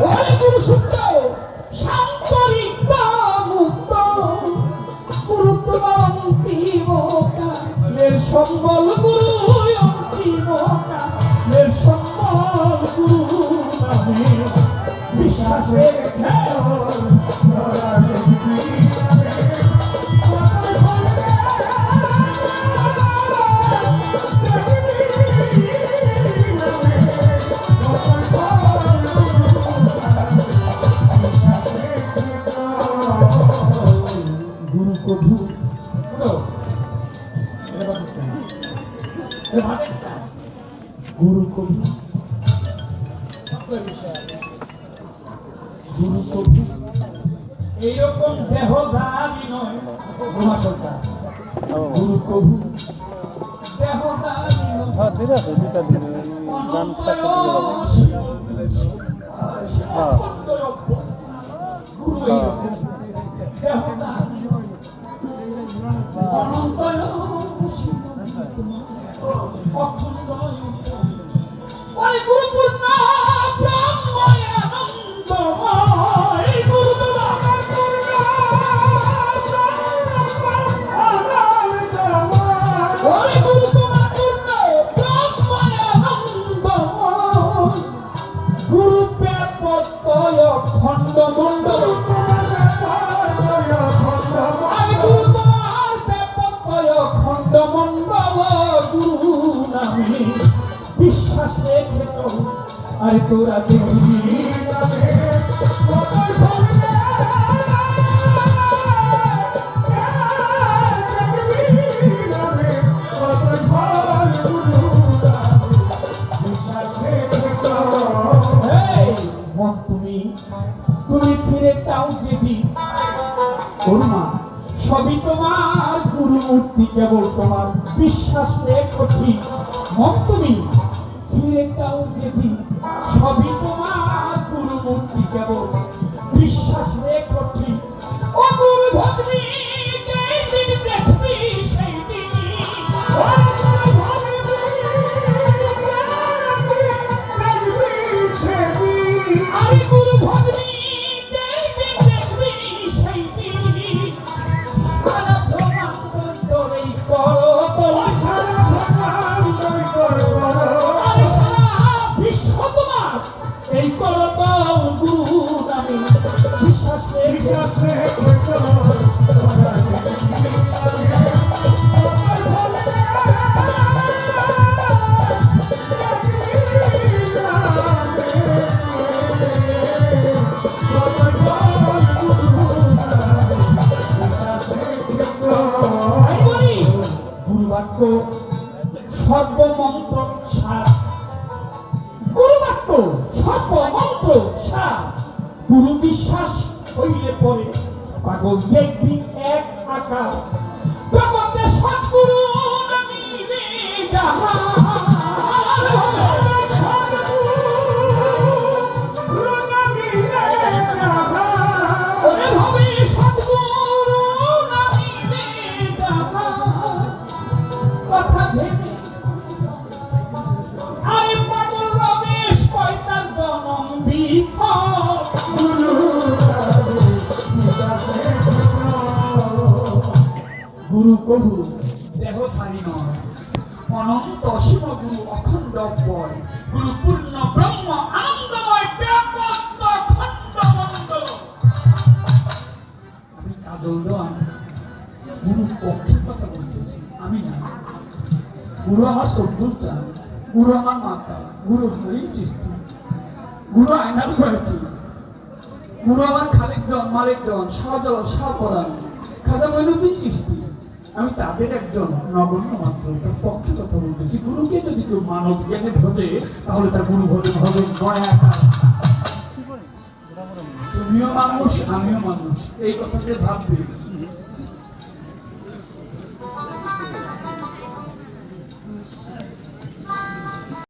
ওই গুরু শুদ্ধ শান্তরিত মুক্ত গুরু তোমার অন্তিম কালের সম্বল গুরু অন্তিম কালের সম্বল গুরু নামে বিশ্বাসের গুরু কবি গুরু কবি এইরকম দেহধারী নয় সরকার গুরু কবি দেহধারী গুরুপূর্ণ ব্রহ্ময় আনন্দময় গুরু গুরু পেপতয় খণ্ডমণ্ডল খণ্ডমণ্ডল গুরু নামে বিশ্বাস রেখে আরে তোরা দেখবি তুমি ফিরে চাও যদি করুণা সবই তোমার গুরু মূর্তি কেবল তোমার বিশ্বাস রেখো ঠিক মন তুমি ফিরে চাও যদি সবই তোমার গুরু মূর্তি কেবল বিশ্বাস রেখো ঠিক ও গুরু ভগ্নী যেই দিন দেখবি সেই দিনই আরে গুরু ভগ্নী এই করব গুরু নামে বিশ্বাসে বিশ্বাসে গুরু বাক্য সর্বমন্ত্র সার গুরু বাক্য সর্বমন্ত্র সার গুরু বিশ্বাস হইলে পরে পাগল দেখবি এক আকার জগতে সৎগুরু নামিলে যাহার ওরে ভাবে সৎগুরু নামিলে যাহার কথা ভেবে আরে পাগল রমেশ কয়টার জনম বিফল গুরু কবু দেহধারী নয় অনন্ত শিব গুরু অখণ্ড বল গুরু পূর্ণ ব্রহ্ম আনন্দময় ব্যাপক খণ্ডমণ্ডল আমি কাজল দেওয়ান গুরু পক্ষের কথা বলতেছি আমি না গুরু আমার সব্দুল চান গুরু আমার মাতা গুরু হরিণ চিস্তি গুরু আয়নার গয়ত্রী গুরু আমার খালিকজন মালিকজন শাহজালাল শাহপরাণ খাজা মঈনুদ্দিন চিস্তি আমি তাদের একজন নগণ্য মাত্র তার পক্ষে কথা বলতেছি গুরুকে যদি কেউ মানব জ্ঞানে ধরে তাহলে তার গুরু ভজন হবে নয়াকার তুমিও মানুষ আমিও মানুষ এই কথা যে ভাববে